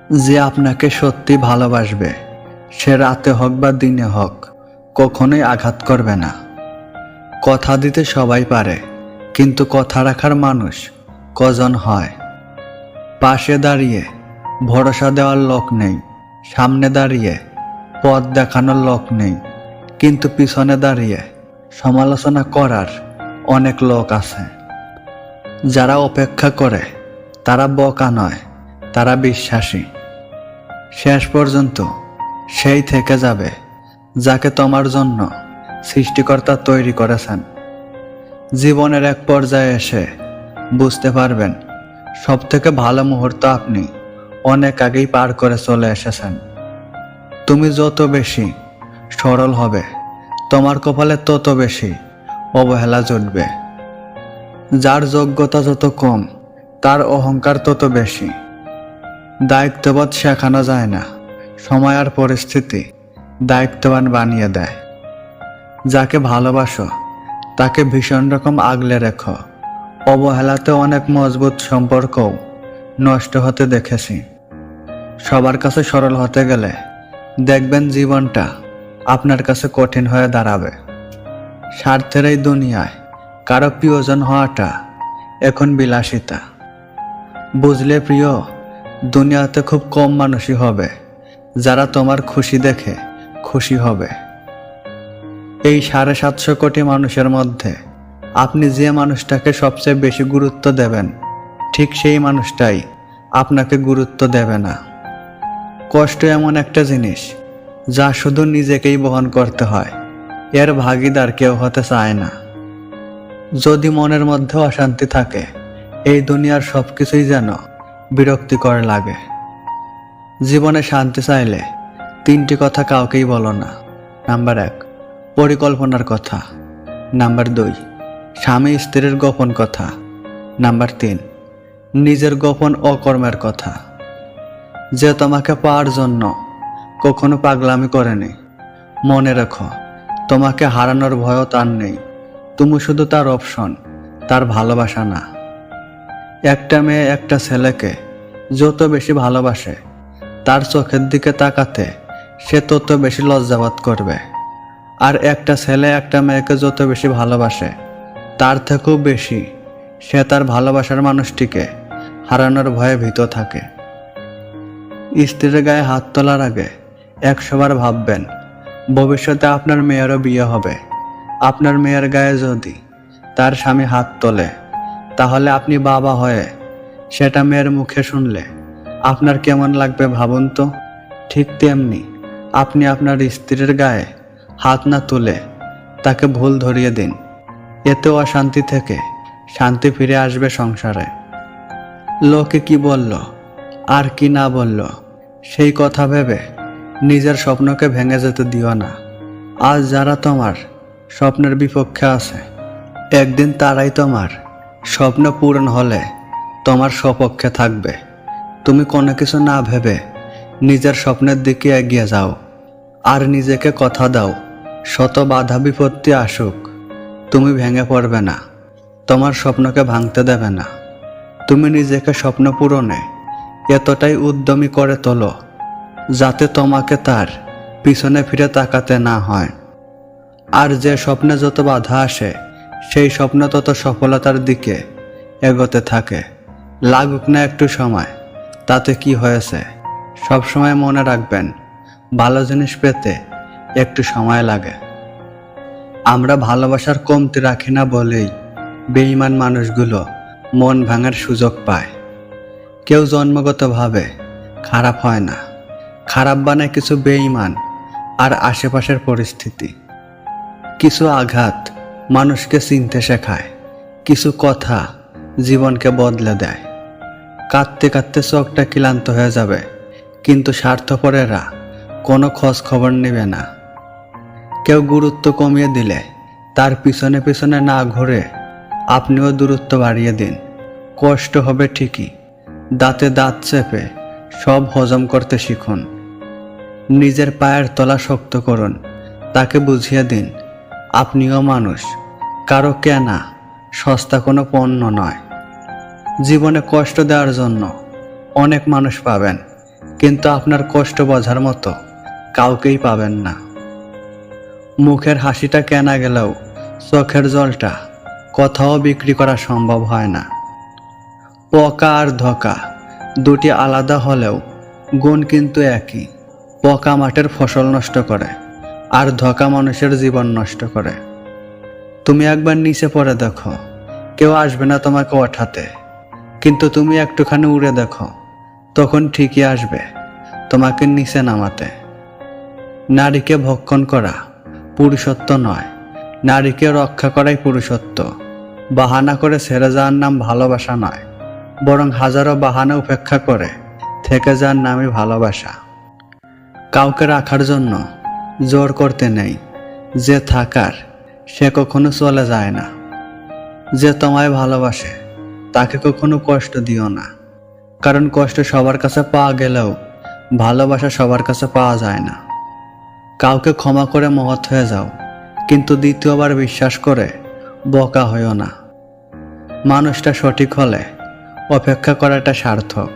যে আপনাকে সত্যি ভালোবাসবে সে রাতে হোক বা দিনে হোক কখনোই আঘাত করবে না। কথা দিতে সবাই পারে, কিন্তু কথা রাখার মানুষ কজন হয়? পাশে দাঁড়িয়ে ভরসা দেওয়ার লোক নেই, সামনে দাঁড়িয়ে পথ দেখানোর লোক নেই, কিন্তু পিছনে দাঁড়িয়ে সমালোচনা করার অনেক লোক আছে। যারা অপেক্ষা করে তারা বোকা নয়, তারা বিশ্বাসী। শেষ পর্যন্ত সেই থেকে যাবে যাকে তোমার জন্য সৃষ্টিকর্তা তৈরি করেছেন। জীবনের এক পর্যায়ে এসে বুঝতে পারবেন সবথেকে ভালো মুহূর্ত আপনি অনেক আগেই পার করে চলে এসেছেন। তুমি যত বেশি সরল হবে তোমার কপালে তত বেশি অবহেলা জুটবে। যার যোগ্যতা যত কম তার অহংকার তত বেশি। দায়িত্ববোধ শেখানো যায় না, সময় আর পরিস্থিতি দায়িত্ববান বানিয়ে দেয়। যাকে ভালোবাসো তাকে ভীষণ রকম আগলে রেখো। অবহেলাতে অনেক মজবুত সম্পর্কও নষ্ট হতে দেখেছি। সবার কাছে সরল হতে গেলে দেখবেন জীবনটা আপনার কাছে কঠিন হয়ে দাঁড়াবে। স্বার্থের এই দুনিয়ায় কারো প্রিয়জন হওয়াটা এখন বিলাসিতা। বুঝলে প্রিয়, দুনিয়াতে খুব কম মানুষই হবে যারা তোমার খুশি দেখে খুশি হবে। এই 750 কোটি মানুষের মধ্যে আপনি যে মানুষটাকে সবচেয়ে বেশি গুরুত্ব দেবেন ঠিক সেই মানুষটাই আপনাকে গুরুত্ব দেবে না। কষ্ট এমন একটা জিনিস যা শুধু নিজেকেই বহন করতে হয়, এর ভাগীদার কেউ হতে চায় না। যদি মনের মধ্যে অশান্তি থাকে এই দুনিয়ার সবকিছুই যেন বিরক্তিকর লাগে। জীবনে শান্তি চাইলে 3টি কথা কাউকেই বলো না। নাম্বার 1, পরিকল্পনার কথা। নাম্বার 2, স্বামী স্ত্রীর গোপন কথা। নাম্বার 3, নিজের গোপন অকর্মের কথা। যে তোমাকে পাওয়ার জন্য কখনো পাগলামি করেনি, মনে রেখো তোমাকে হারানোর ভয়ও তার নেই। তুমি শুধু তার অপশন, তার ভালোবাসা না। একটা মেয়ে একটা ছেলেকে যত বেশি ভালোবাসে তার চোখের দিকে তাকাতে সে তত বেশি লজ্জাবোধ করবে। আর একটা ছেলে একটা মেয়েকে যত বেশি ভালোবাসে তার থেকেও বেশি সে তার ভালোবাসার মানুষটিকে হারানোর ভয়ে ভীত থাকে। স্ত্রীর গায়ে হাত তোলার আগে 100 বার ভাববেন ভবিষ্যতে আপনার মেয়েরও বিয়ে হবে। আপনার মেয়ের গায়ে যদি তার স্বামী হাত তোলে তাহলে আপনি বাবা হয়ে সেটা মেয়ের মুখে শুনলে আপনার কেমন লাগবে ভাবুন তো। ঠিক তেমনি আপনি আপনার স্ত্রীর গায়ে হাত না তুলে তাকে ভুল ধরিয়ে দিন। এতে অশান্তি থেকে শান্তি ফিরে আসবে সংসারে। লোকে কি বলল আর কি না বলল সেই কথা ভেবে নিজের স্বপ্নকে ভেঙে যেতে দিও না। আজ যারা তোমার স্বপ্নের বিপক্ষে আছে একদিন তারাই তোমার স্বপ্ন পূরণ হলে তোমার সপক্ষে থাকবে। তুমি কোনো কিছু না ভেবে নিজের স্বপ্নের দিকে এগিয়ে যাও আর নিজেকে কথা দাও শত বাধা বিপত্তি আসুক তুমি ভেঙে পড়বে না, তোমার স্বপ্নকে ভাঙতে দেবে না। তুমি নিজেকে স্বপ্ন পূরণে এতটাই উদ্যমী করে তোলো যাতে তোমাকে তার পিছনে ফিরে তাকাতে না হয়। আর যে স্বপ্নে যত বাধা আসে সেই স্বপ্ন তত সফলতার দিকে এগোতে থাকে। লাগুক না একটু সময়, তাতে কি হয়েছে। সব সময় মনে রাখবেন ভালো জিনিস পেতে একটু সময় লাগে। আমরা ভালোবাসার কমতি রাখি না বলেই বেঈমান মানুষগুলো মন ভাঙার সুযোগ পায়। কেউ জন্মগতভাবে খারাপ হয় না, খারাপ বানায় কিছু বেঈমান আর আশেপাশের পরিস্থিতি। কিছু আঘাত মানুষকে চিনতে শেখায়, কিছু কথা জীবনকে বদলে দেয়। কাঁদতে কাঁদতে চোখটা ক্লান্ত হয়ে যাবে, কিন্তু স্বার্থপরেরা কোনো খোঁজ খবর নেবে না। কেউ গুরুত্ব কমিয়ে দিলে তার পিছনে পিছনে না ঘুরে আপনিও দূরত্ব বাড়িয়ে দিন। কষ্ট হবে ঠিকই, দাঁতে দাঁত চেপে সব হজম করতে শিখুন। নিজের পায়ের তলা শক্ত করুন, তাকে বুঝিয়ে দিন আপনিও মানুষ, কারো কেনা সস্তা কোনো পণ্য নয়। জীবনে কষ্ট দেওয়ার জন্য অনেক মানুষ পাবেন, কিন্তু আপনার কষ্ট বোঝার মতো কাউকেই পাবেন না। মুখের হাসিটা কেনা গেলেও চোখের জলটা কোথাও বিক্রি করা সম্ভব হয় না। পোকা আর ধোঁকা দুটি আলাদা হলেও গুণ কিন্তু একই। পোকা মাঠের ফসল নষ্ট করে আর ধোঁকা মানুষের জীবন নষ্ট করে। তুমি একবার নিচে পড়ে দেখো, কেউ আসবে না তোমাকে ওঠাতে, কিন্তু তুমি একটুখানি উড়ে দেখো, তখন ঠিকই আসবে তোমাকে নিচে নামাতে। নারীকে ভক্ষণ করা পুরুষত্ব নয়, নারীকে রক্ষা করাই পুরুষত্ব। বাহানা করে ছেড়ে যাওয়ার নাম ভালোবাসা নয়, বরং হাজারো বাহানা উপেক্ষা করে থেকে যাওয়ার নামই ভালোবাসা। কাউকে রাখার জন্য জোর করতে নেই, যে থাকার সে কখনো চলে যায় না। যে তোমায় ভালোবাসে তাকে কখনো কষ্ট দিও না, কারণ কষ্ট সবার কাছে পাওয়া গেলেও ভালোবাসা সবার কাছে পাওয়া যায় না। কাউকে ক্ষমা করে মহৎ হয়ে যাও, কিন্তু দ্বিতীয়বার বিশ্বাস করে বোকা হইও না। মানুষটা সঠিক হলে অপেক্ষা করাটা সার্থক।